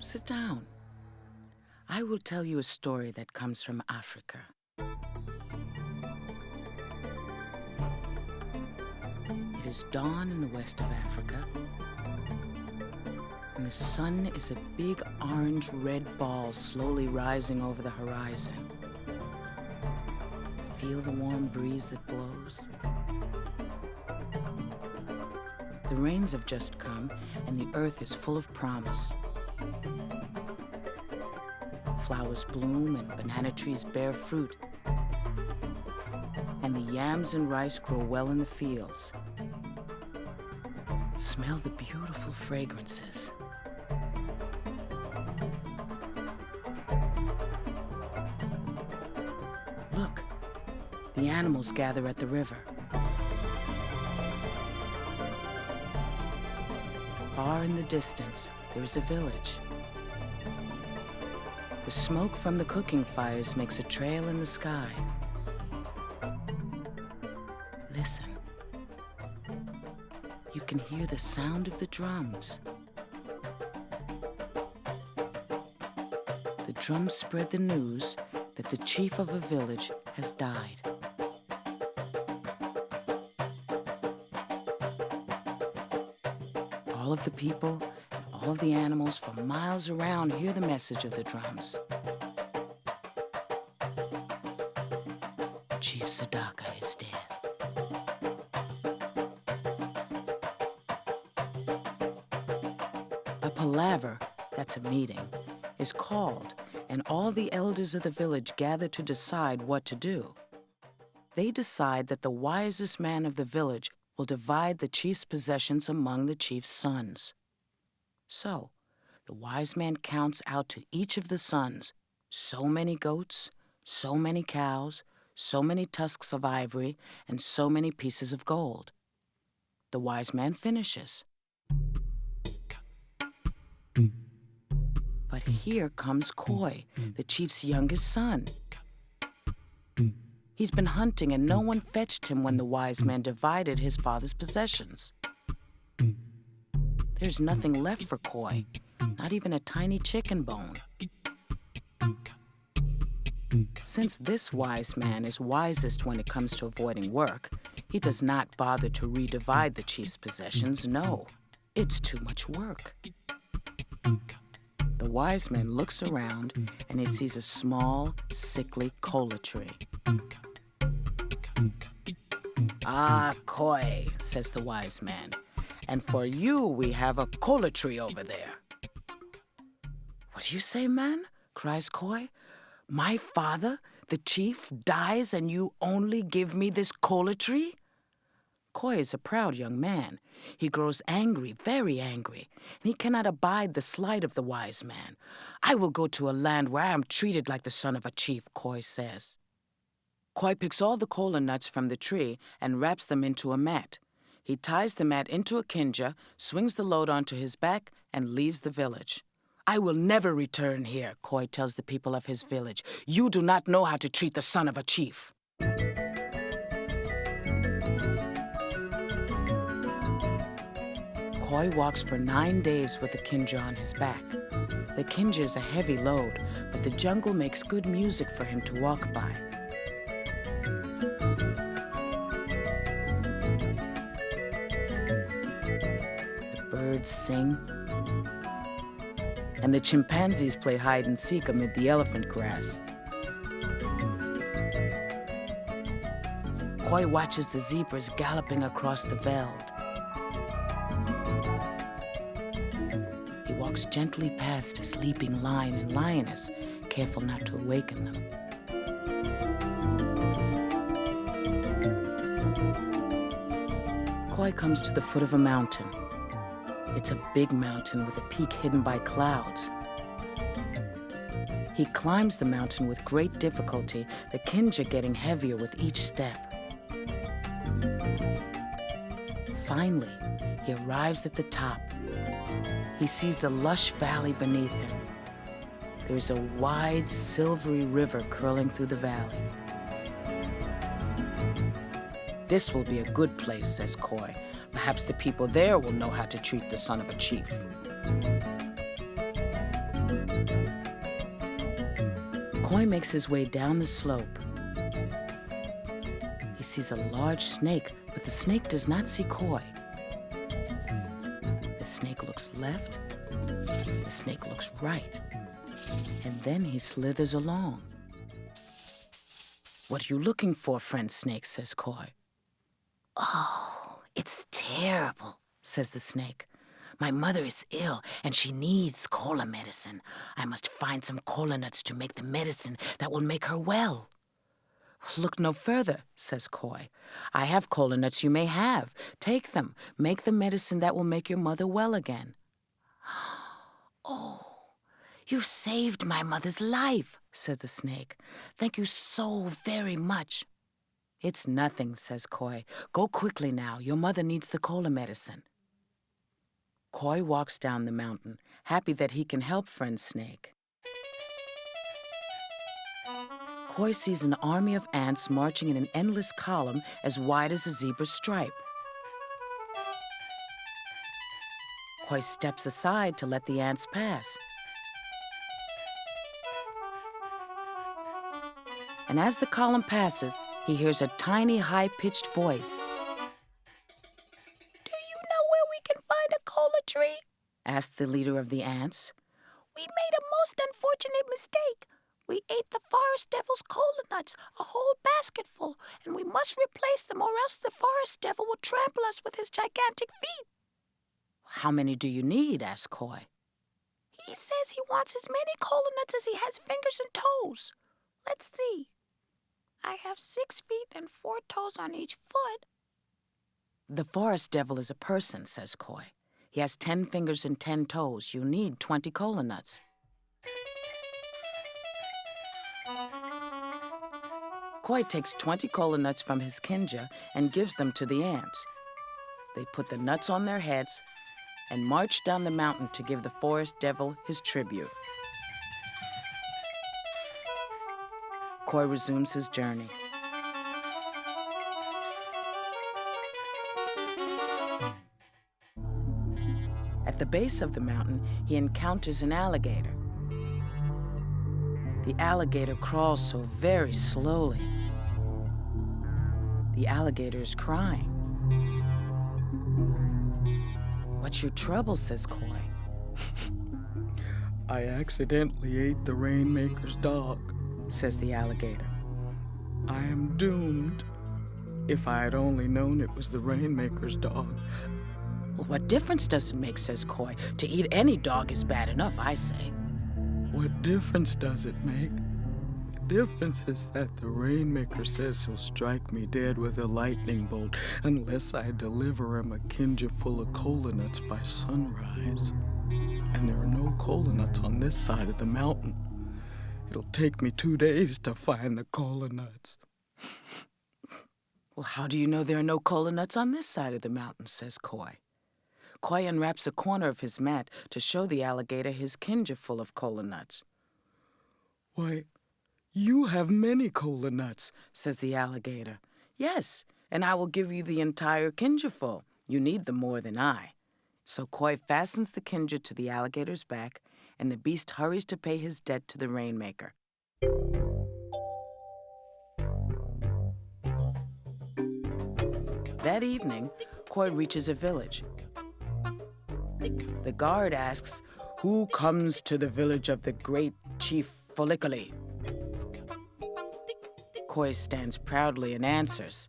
Sit down. I will tell you a story that comes from Africa. It is dawn in the west of Africa, and the sun is a big orange-red ball slowly rising over the horizon. Feel the warm breeze that blows? The rains have just come, and the earth is full of promise. Flowers bloom and banana trees bear fruit, and the yams and rice grow well in the fields. Smell the beautiful fragrances. Look, the animals gather at the river. Far in the distance, there is a village. The smoke from the cooking fires makes a trail in the sky. Listen. You can hear the sound of the drums. The drums spread the news that the chief of a village has died. All of the people and all of the animals for miles around hear the message of the drums. Chief Sadaka is dead. A palaver, that's a meeting, is called, and all the elders of the village gather to decide what to do. They decide that the wisest man of the village will divide the chief's possessions among the chief's sons. So, the wise man counts out to each of the sons so many goats, so many cows, so many tusks of ivory, and so many pieces of gold. The wise man finishes. But here comes Koi, the chief's youngest son. He's been hunting and no one fetched him when the wise man divided his father's possessions. There's nothing left for Koi, not even a tiny chicken bone. Since this wise man is wisest when it comes to avoiding work, he does not bother to redivide the chief's possessions, no. It's too much work. The wise man looks around and he sees a small, sickly kola tree. "Ah, Koi," says the wise man, "and for you we have a kola tree over there." "What do you say, man?" cries Koi. "My father, the chief, dies and you only give me this kola tree?" Koi is a proud young man. He grows angry, very angry, and he cannot abide the slight of the wise man. "I will go to a land where I am treated like the son of a chief," Koi says. Koi picks all the kola nuts from the tree and wraps them into a mat. He ties the mat into a kinja, swings the load onto his back, and leaves the village. "I will never return here," Koi tells the people of his village. "You do not know how to treat the son of a chief." Koi walks for 9 days with the kinja on his back. The kinja is a heavy load, but the jungle makes good music for him to walk by. The birds sing, and the chimpanzees play hide and seek amid the elephant grass. Koi watches the zebras galloping across the veld. He walks gently past a sleeping lion and lioness, careful not to awaken them. Koi comes to the foot of a mountain. It's a big mountain with a peak hidden by clouds. He climbs the mountain with great difficulty, the kinja getting heavier with each step. Finally, he arrives at the top. He sees the lush valley beneath him. There is a wide, silvery river curling through the valley. "This will be a good place," says Koi. "Perhaps the people there will know how to treat the son of a chief." Koi makes his way down the slope. He sees a large snake, but the snake does not see Koi. The snake looks left, the snake looks right, and then he slithers along. "What are you looking for, friend snake?" says Koi. "Oh, it's terrible," says the snake. "My mother is ill, and she needs cola medicine. I must find some cola nuts to make the medicine that will make her well." "Look no further," says Koi. "I have cola nuts you may have. Take them. Make the medicine that will make your mother well again." "Oh, you've saved my mother's life," said the snake. "Thank you so very much." "It's nothing," says Koi. "Go quickly now. Your mother needs the cola medicine." Koi walks down the mountain, happy that he can help friend snake. Koi sees an army of ants marching in an endless column as wide as a zebra stripe. Koi steps aside to let the ants pass. And as the column passes, he hears a tiny, high-pitched voice. "Do you know where we can find a cola tree?" asked the leader of the ants. "We made a most unfortunate mistake. We ate the forest devil's cola nuts, a whole basketful, and we must replace them or else the forest devil will trample us with his gigantic feet." "How many do you need?" asked Koi. "He says he wants as many cola nuts as he has fingers and toes. Let's see. I have 6 feet and 4 toes on each foot." "The forest devil is a person," says Koi. "He has 10 fingers and 10 toes. You need 20 cola nuts." Koi takes 20 cola nuts from his kinja and gives them to the ants. They put the nuts on their heads and march down the mountain to give the forest devil his tribute. Koi resumes his journey. At the base of the mountain, he encounters an alligator. The alligator crawls so very slowly. The alligator is crying. "What's your trouble?" says Koi. "I accidentally ate the Rainmaker's dog," says the alligator. "I am doomed. If I had only known it was the Rainmaker's dog." "Well, what difference does it make?" says Koi. "To eat any dog is bad enough, I say." "What difference does it make? The difference is that the Rainmaker says he'll strike me dead with a lightning bolt unless I deliver him a kinja full of cola nuts by sunrise. And there are no cola nuts on this side of the mountain. It'll take me 2 days to find the cola nuts." "Well, how do you know there are no cola nuts on this side of the mountain?" says Koi. Koi unwraps a corner of his mat to show the alligator his kinja full of cola nuts. "Why, you have many cola nuts," says the alligator. "Yes, and I will give you the entire kinja full. You need them more than I." So Koi fastens the kinja to the alligator's back, and the beast hurries to pay his debt to the Rainmaker. That evening, Koi reaches a village. The guard asks, "Who comes to the village of the great Chief Folliculi?" Koi stands proudly and answers,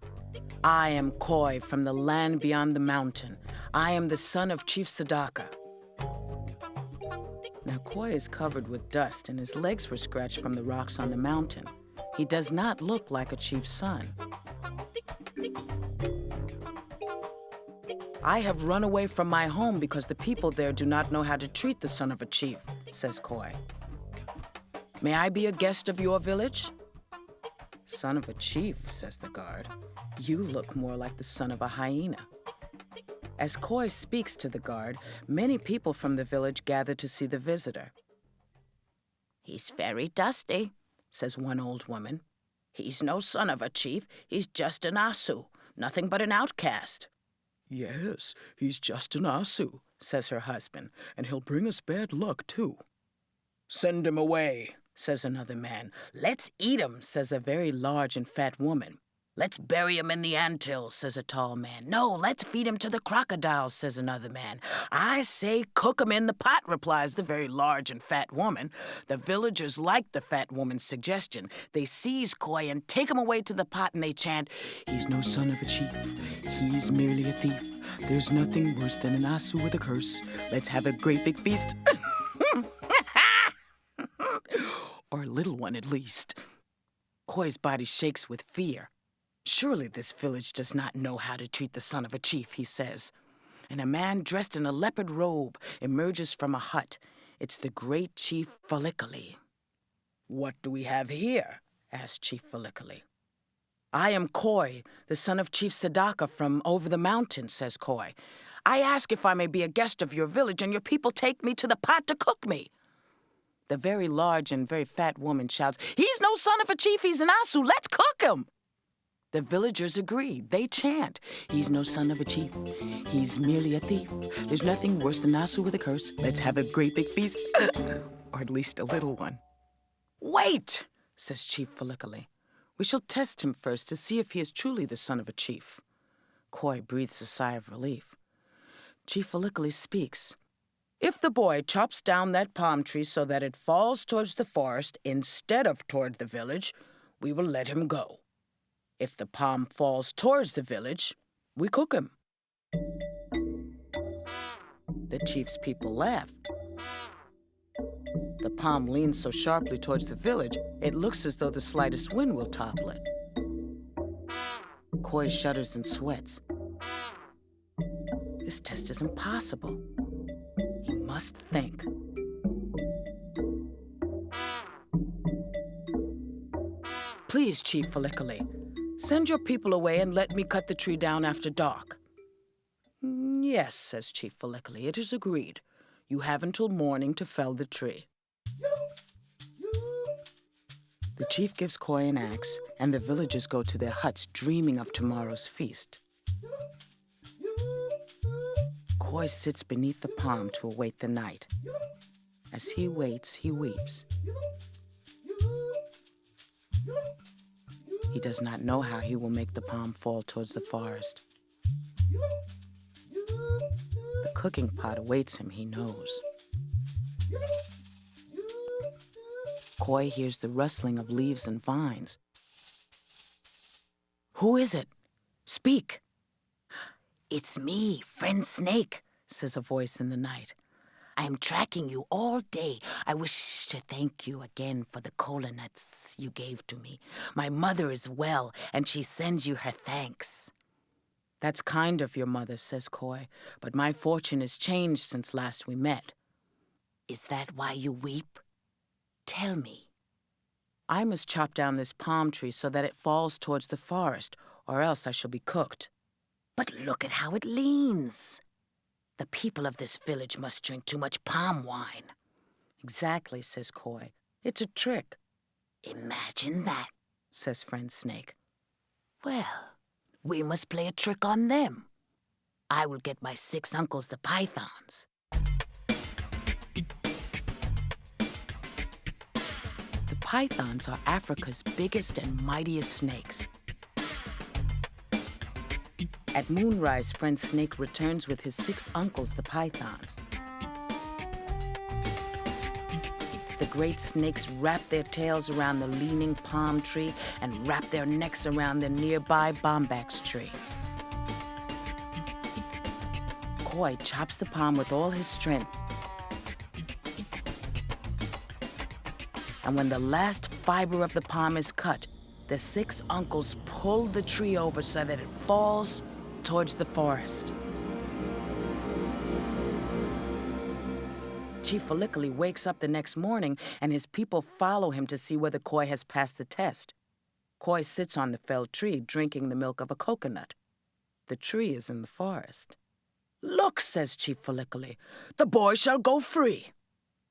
"I am Koi from the land beyond the mountain. I am the son of Chief Sadaka." Now Koi is covered with dust and his legs were scratched from the rocks on the mountain. He does not look like a chief's son. "I have run away from my home because the people there do not know how to treat the son of a chief," says Koi. "May I be a guest of your village?" "Son of a chief," says the guard. "You look more like the son of a hyena." As Koi speaks to the guard, many people from the village gather to see the visitor. "He's very dusty," says one old woman. "He's no son of a chief. He's just an asu, nothing but an outcast." "Yes, he's just an asu," says her husband, "and he'll bring us bad luck, too." "Send him away," says another man. Let's eat 'em, says a very large and fat woman. Let's bury 'em in the anthill, says a tall man. No, let's feed 'em to the crocodiles, says another man. I say cook 'em in the pot, replies the very large and fat woman. The villagers like the fat woman's suggestion. They seize Koi and take him away to the pot, and they chant, "He's no son of a chief. He's merely a thief. There's nothing worse than an Asu with a curse. Let's have a great big feast." Or a little one, at least. Koi's body shakes with fear. Surely this village does not know how to treat the son of a chief, he says. And a man dressed in a leopard robe emerges from a hut. It's the great Chief Folliculi. "What do we have here?" asked Chief Folliculi. "I am Koi, the son of Chief Sadaka from over the mountain," says Koi. "I ask if I may be a guest of your village, and your people take me to the pot to cook me." The very large and very fat woman shouts, "He's no son of a chief, he's an Asu. Let's cook him." The villagers agree. They chant, "He's no son of a chief. He's merely a thief. There's nothing worse than Asu with a curse. Let's have a great big feast." Or at least a little one. "Wait," says Chief Folliculi. "We shall test him first to see if he is truly the son of a chief." Koi breathes a sigh of relief. Chief Folliculi speaks. "If the boy chops down that palm tree so that it falls towards the forest instead of toward the village, we will let him go. If the palm falls towards the village, we cook him." The chief's people laugh. The palm leans so sharply towards the village, it looks as though the slightest wind will topple it. Koi shudders and sweats. This test is impossible. He must think. "Please, Chief Folliculi, send your people away and let me cut the tree down after dark." "Yes," says Chief Folliculi, "it is agreed. You have until morning to fell the tree." The chief gives Koi an axe, and the villagers go to their huts dreaming of tomorrow's feast. Koi sits beneath the palm to await the night. As he waits, he weeps. He does not know how he will make the palm fall towards the forest. The cooking pot awaits him, he knows. Koi hears the rustling of leaves and vines. "Who is it? Speak." "It's me, Friend Snake," says a voice in the night. "I am tracking you all day. I wish to thank you again for the Kola Nuts you gave to me. My mother is well, and she sends you her thanks." "That's kind of your mother," says Koi, "but my fortune has changed since last we met." "Is that why you weep? Tell me." "I must chop down this palm tree so that it falls towards the forest, or else I shall be cooked." "But look at how it leans. The people of this village must drink too much palm wine." "Exactly," says Koi. "It's a trick." "Imagine that," says Friend Snake. "Well, we must play a trick on them. I will get my 6 uncles, the pythons." The pythons are Africa's biggest and mightiest snakes. At moonrise, Friend Snake returns with his 6 uncles, the pythons. The great snakes wrap their tails around the leaning palm tree and wrap their necks around the nearby bombax tree. Koi chops the palm with all his strength. And when the last fiber of the palm is cut, the 6 uncles pull the tree over so that it falls towards the forest. Chief Folliculi wakes up the next morning, and his people follow him to see whether Koi has passed the test. Koi sits on the felled tree, drinking the milk of a coconut. The tree is in the forest. "Look," says Chief Folliculi, "the boy shall go free."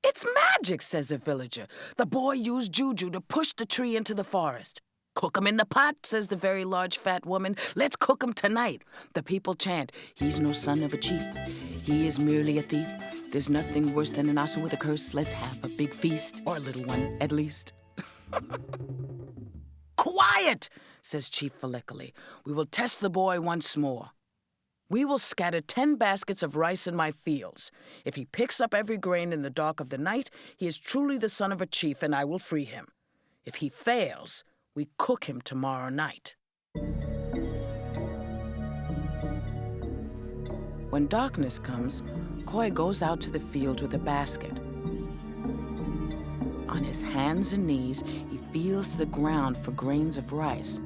"It's magic," says a villager. "The boy used juju to push the tree into the forest." Cook him in the pot, says the very large fat woman. Let's cook him tonight. The people chant, he's no son of a chief. He is merely a thief. There's nothing worse than an ossa with a curse. Let's have a big feast, or a little one, at least. Quiet, says Chief Folliculi. We will test the boy once more. We will scatter 10 baskets of rice in my fields. If he picks up every grain in the dark of the night, he is truly the son of a chief, and I will free him. If he fails, we cook him tomorrow night. When darkness comes, Koi goes out to the field with a basket. On his hands and knees, he feels the ground for grains of rice.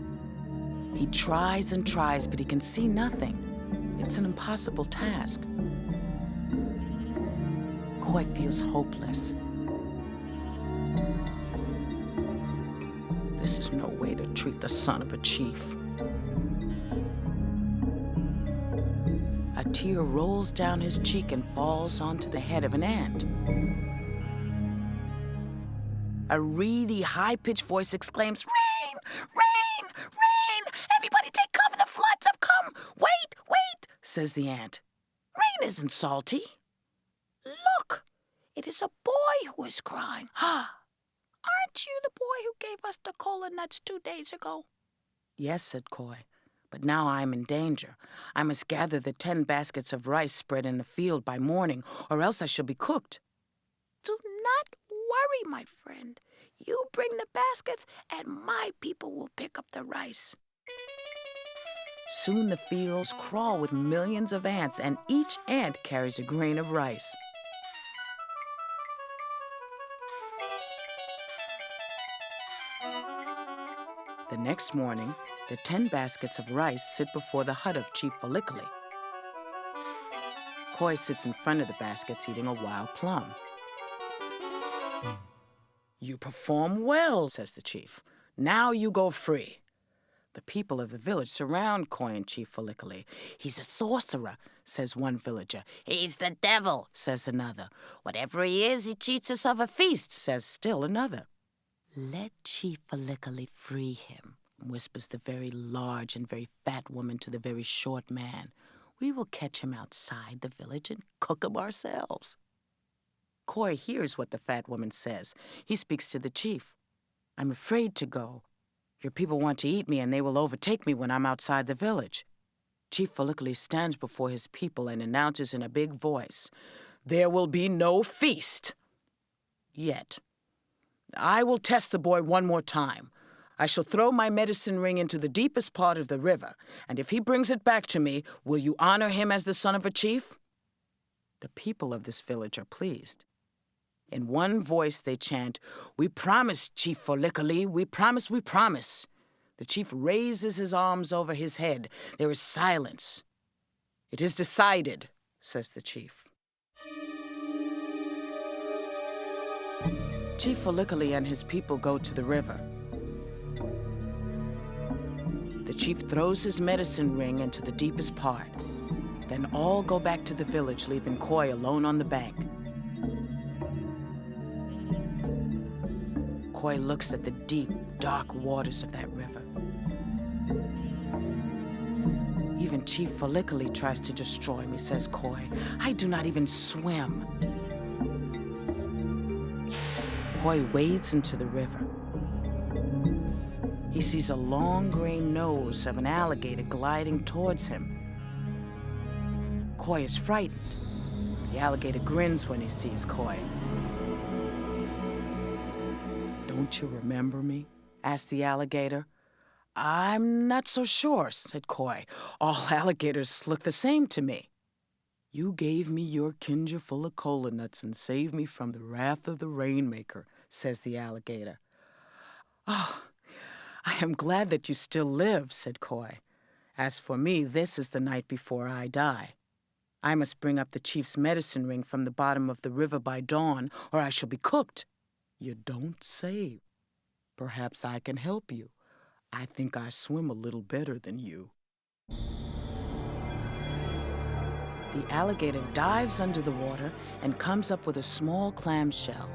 He tries and tries, but he can see nothing. It's an impossible task. Koi feels hopeless. This is no way to treat the son of a chief. A tear rolls down his cheek and falls onto the head of an ant. A reedy, high-pitched voice exclaims, "Rain! Rain! Rain! Everybody take cover, the floods have come! Wait, wait!" says the ant. "Rain isn't salty. Look, it is a boy who is crying. Aren't you the boy who gave us the Kola Nuts 2 days ago?" "Yes," said Koi, "but now I am in danger. I must gather the 10 baskets of rice spread in the field by morning, or else I shall be cooked." "Do not worry, my friend. You bring the baskets, and my people will pick up the rice." Soon the fields crawl with millions of ants, and each ant carries a grain of rice. The next morning, the 10 baskets of rice sit before the hut of Chief Folliculi. Koi sits in front of the baskets eating a wild plum. "You perform well," says the chief. "Now you go free." The people of the village surround Koi and Chief Folliculi. "He's a sorcerer," says one villager. "He's the devil," says another. "Whatever he is, he cheats us of a feast," says still another. "Let Chief Folliculi free him," whispers the very large and very fat woman to the very short man. "We will catch him outside the village and cook him ourselves." Koi hears what the fat woman says. He speaks to the chief. "I'm afraid to go. Your people want to eat me, and they will overtake me when I'm outside the village." Chief Folliculi stands before his people and announces in a big voice, "There will be no feast yet. I will test the boy one more time. I shall throw my medicine ring into the deepest part of the river, and if he brings it back to me, will you honor him as the son of a chief?" The people of this village are pleased. In one voice they chant, "We promise, Chief Folliculi, we promise, we promise." The chief raises his arms over his head. There is silence. "It is decided," says the chief. Chief Folliculi and his people go to the river. The chief throws his medicine ring into the deepest part. Then all go back to the village, leaving Koi alone on the bank. Koi looks at the deep, dark waters of that river. "Even Chief Folliculi tries to destroy me," says Koi. "I do not even swim." Koi wades into the river. He sees a long gray nose of an alligator gliding towards him. Koi is frightened. The alligator grins when he sees Koi. "Don't you remember me?" asked the alligator. "I'm not so sure," said Koi. "All alligators look the same to me." "You gave me your kinja full of Kola Nuts and saved me from the wrath of the Rainmaker," says the alligator. "Oh, I am glad that you still live," said Koi. "As for me, this is the night before I die. I must bring up the chief's medicine ring from the bottom of the river by dawn, or I shall be cooked." "You don't say. Perhaps I can help you. I think I swim a little better than you." The alligator dives under the water and comes up with a small clam shell.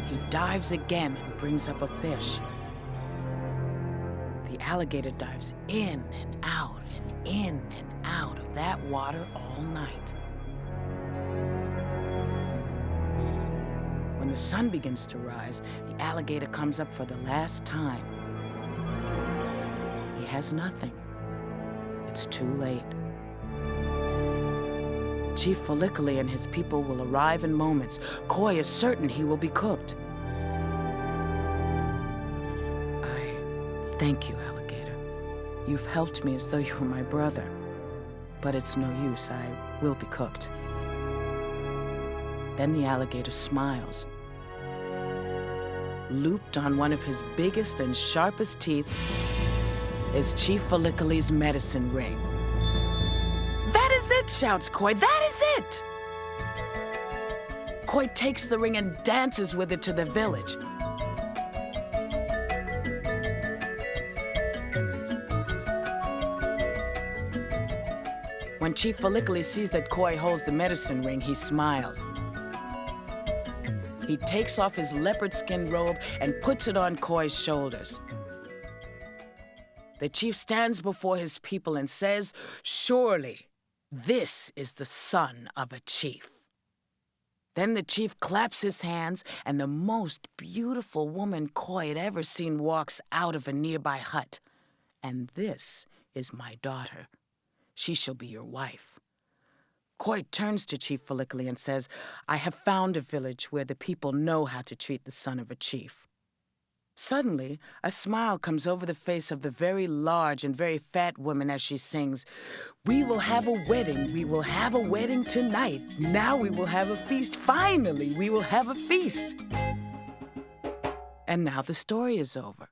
He dives again and brings up a fish. The alligator dives in and out and in and out of that water all night. When the sun begins to rise, the alligator comes up for the last time. He has nothing. It's too late. Chief Folliculi and his people will arrive in moments. Koi is certain he will be cooked. I thank you, alligator. You've helped me as though you were my brother. But it's no use. I will be cooked. Then the alligator smiles. Looped on one of his biggest and sharpest teeth is Chief Folliciuli's medicine ring. "That is it!" shouts Koi. "That is it!" Koi takes the ring and dances with it to the village. When Chief Folliculi sees that Koi holds the medicine ring, he smiles. He takes off his leopard skin robe and puts it on Koi's shoulders. The chief stands before his people and says, "Surely, this is the son of a chief." Then the chief claps his hands, and the most beautiful woman Koi had ever seen walks out of a nearby hut. "And this is my daughter. She shall be your wife." Koi turns to Chief Folliculi and says, "I have found a village where the people know how to treat the son of a chief." Suddenly, a smile comes over the face of the very large and very fat woman as she sings, "We will have a wedding. We will have a wedding tonight. Now we will have a feast. Finally, we will have a feast." And now the story is over.